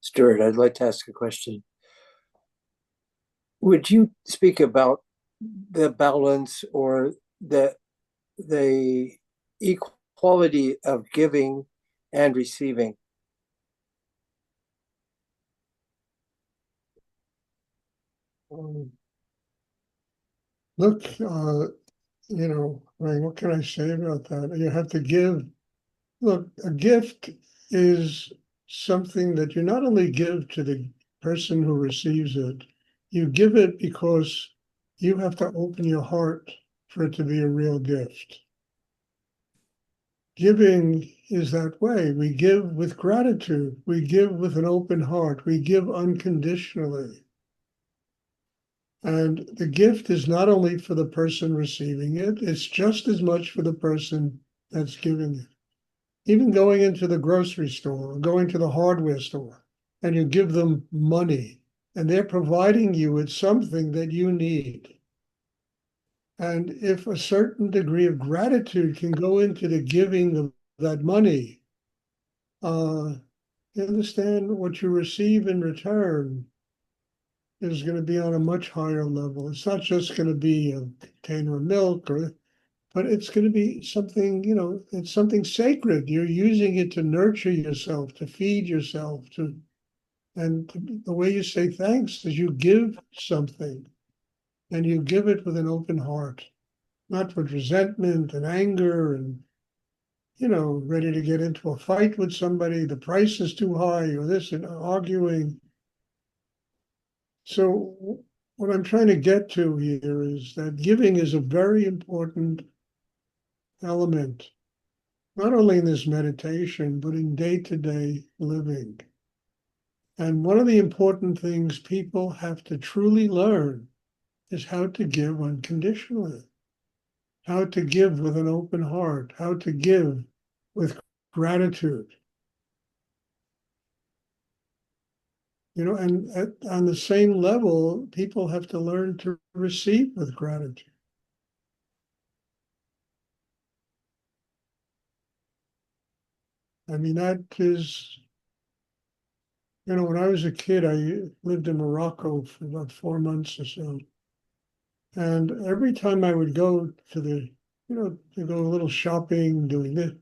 Stuart, I'd like to ask a question. Would you speak about the balance or the equality of giving and receiving? Look, I mean, what can I say about that? You have to give. Look, a gift is something that you not only give to the person who receives it, you give it because you have to open your heart for it to be a real gift. Giving is that way. We give with gratitude. We give with an open heart. We give unconditionally. And the gift is not only for the person receiving it, it's just as much for the person that's giving it. Even going into the grocery store or going to the hardware store, and you give them money, and they're providing you with something that you need. And if a certain degree of gratitude can go into the giving of that money, you understand what you receive in return is going to be on a much higher level. It's not just going to be a container of milk but it's going to be something, it's something sacred. You're using it to nurture yourself, to feed yourself, the way you say thanks is you give something and you give it with an open heart, not with resentment and anger and, ready to get into a fight with somebody. The price is too high or this and arguing. So what I'm trying to get to here is that giving is a very important element, not only in this meditation, but in day-to-day living. And one of the important things people have to truly learn is how to give unconditionally, how to give with an open heart, how to give with gratitude. And on the same level, people have to learn to receive with gratitude. I mean, that is, when I was a kid, I lived in Morocco for about 4 months or so. And every time I would go to go a little shopping, doing this,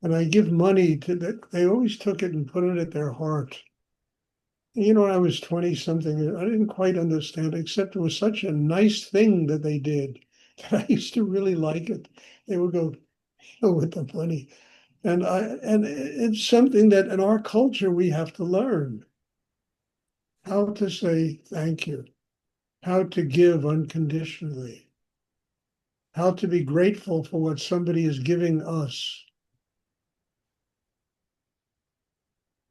and I give money to that, they always took it and put it at their heart. I was 20 something. I didn't quite understand, except it was such a nice thing that they did that I used to really like it. They would go with the money. And it's something that in our culture we have to learn how to say thank you, how to give unconditionally, how to be grateful for what somebody is giving us,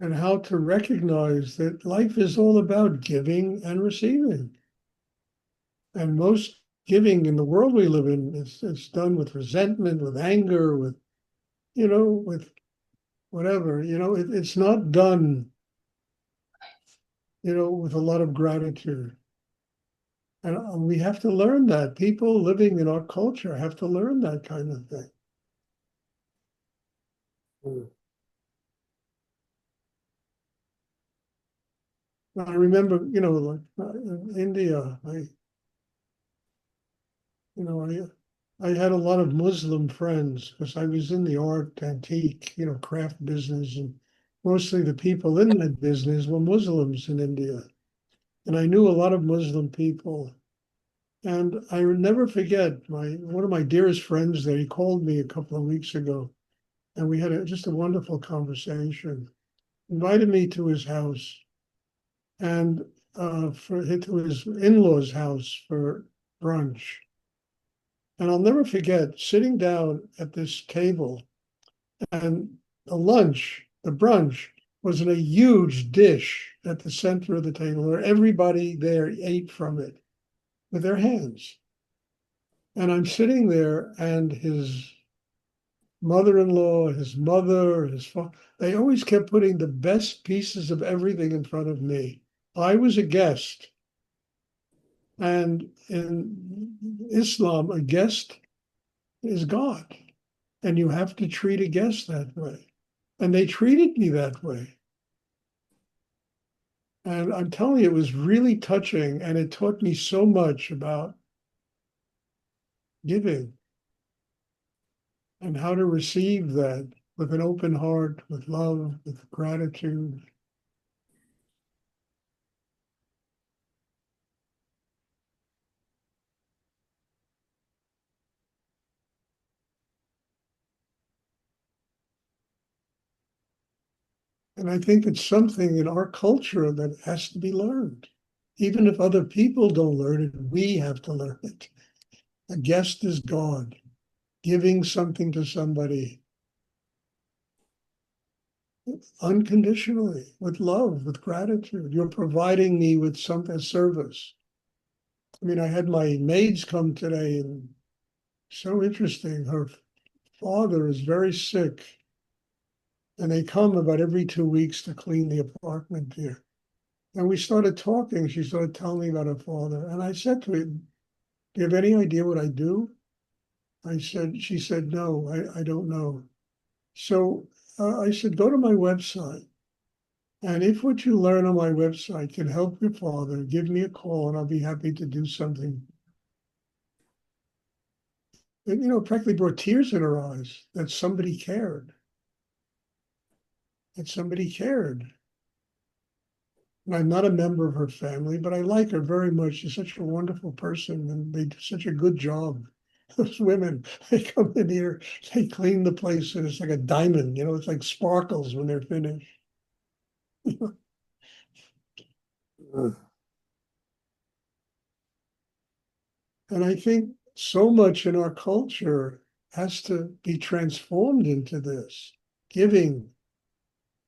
and how to recognize that life is all about giving and receiving. And most giving in the world we live in, it's done with resentment, with anger, with whatever. It's not done, with a lot of gratitude. And we have to learn that. People living in our culture have to learn that kind of thing. I remember, like in India, I had a lot of Muslim friends because I was in the art, antique, craft business, and mostly the people in that business were Muslims in India. And I knew a lot of Muslim people. And I will never forget one of my dearest friends there. He called me a couple of weeks ago, and we had just a wonderful conversation. Invited me to his house, and to his in-laws' house for brunch. And I'll never forget sitting down at this table, and the brunch, was in a huge dish at the center of the table where everybody there ate from it with their hands. And I'm sitting there, and his mother-in-law, his mother, his father, they always kept putting the best pieces of everything in front of me. I was a guest. And in Islam, a guest is God. And you have to treat a guest that way. And they treated me that way. And I'm telling you, it was really touching. And it taught me so much about giving and how to receive that with an open heart, with love, with gratitude. And I think it's something in our culture that has to be learned. Even if other people don't learn it, we have to learn it. A guest is God. Giving something to somebody unconditionally, with love, with gratitude. You're providing me with some a service. I mean, I had my maids come today, and so interesting. Her father is very sick, and they come about every 2 weeks to clean the apartment here. And we started talking. She started telling me about her father. And I said to him, do you have any idea what I do? She said, no, I don't know. So I said, go to my website. And if what you learn on my website can help your father, give me a call and I'll be happy to do something. And, it practically brought tears in her eyes that somebody cared, that somebody cared. And I'm not a member of her family, but I like her very much. She's such a wonderful person and they do such a good job. Those women, they come in here, they clean the place and it's like a diamond, it's like sparkles when they're finished. Mm. And I think so much in our culture has to be transformed into this giving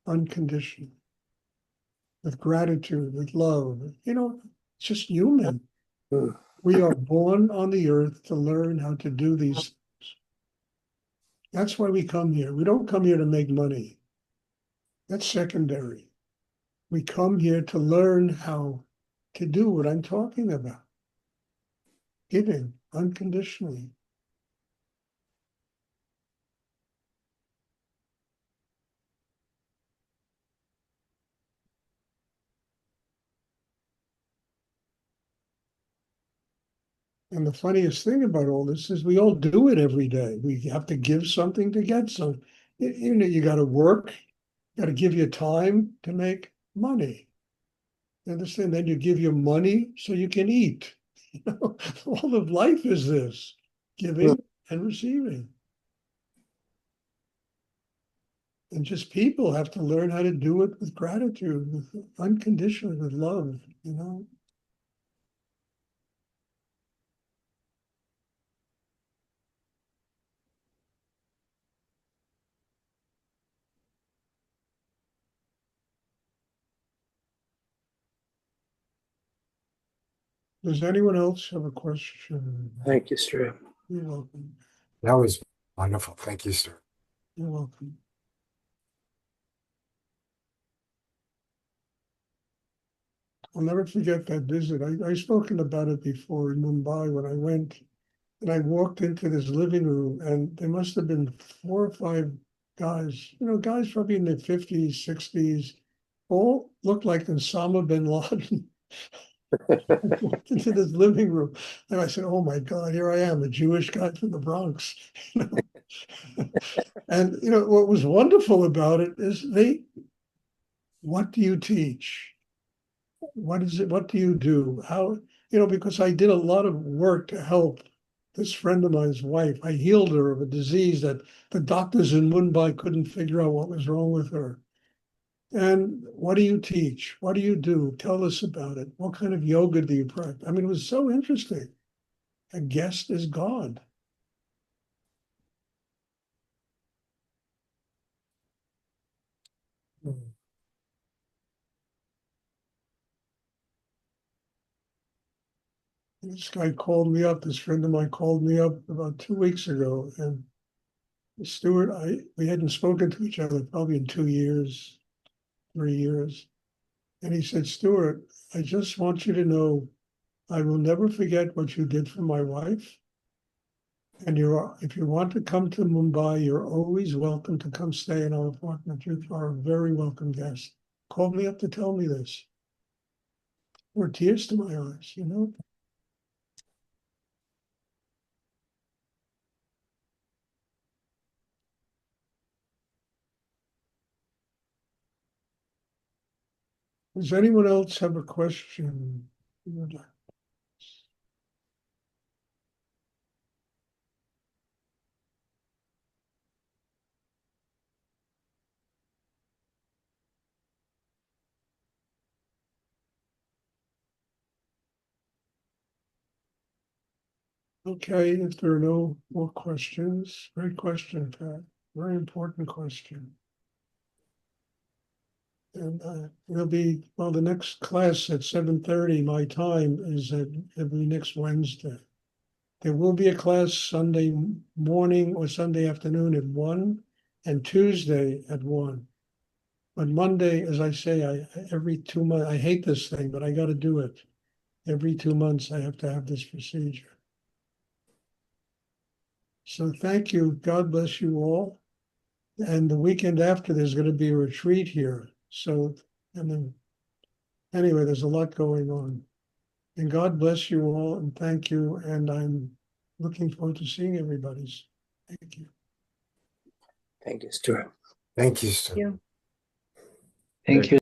unconditionally, with gratitude, with love. It's just human. Mm. We are born on the earth to learn how to do these things. That's why we come here. We don't come here to make money. That's secondary. We come here to learn how to do what I'm talking about giving unconditionally. And the funniest thing about all this is we all do it every day. We have to give something to get some. You got to work, got to give your time to make money. You understand? Then you give your money so you can eat. All of life is this Mm. giving and receiving. And just people have to learn how to do it with gratitude, with unconditional, with love. Does anyone else have a question? Thank you, Stuart. You're welcome. That was wonderful. Thank you, sir. You're welcome. I'll never forget that visit. I've spoken about it before in Mumbai when I went and I walked into this living room and there must have been 4 or 5 guys, guys probably in their 50s, 60s, all looked like Osama bin Laden. Walked into this living room and I said, oh my God, here I am, a Jewish guy from the Bronx. And what was wonderful about it is what do you teach? What is it? What do you do? How, because I did a lot of work to help this friend of mine's wife. I healed her of a disease that the doctors in Mumbai couldn't figure out what was wrong with her. And what do you teach? What do you do? Tell us about it. What kind of yoga do you practice? I mean, it was so interesting. A guest is God. Mm. This guy called me up, this friend of mine called me up about 2 weeks ago, and Stuart, we hadn't spoken to each other probably in 2 years, 3 years. And he said, Stuart, I just want you to know, I will never forget what you did for my wife. And if you want to come to Mumbai, you're always welcome to come stay in our apartment. You are a very welcome guest. Called me up to tell me this. Or tears to my eyes, you know? Does anyone else have a question? Okay, if there are no more questions, great question, Pat. Very important question. And it'll be, well, the next class at 7:30, my time is every next Wednesday. There will be a class Sunday morning or Sunday afternoon at 1 and Tuesday at 1. But Monday, as I say, every 2 months, I hate this thing, but I got to do it. Every 2 months, I have to have this procedure. So thank you. God bless you all. And the weekend after, there's going to be a retreat here. So, and then, anyway, there's a lot going on. And God bless you all and thank you. And I'm looking forward to seeing everybody's. Thank you. Thank you, Stuart. Thank you, Stuart. you. Thank you.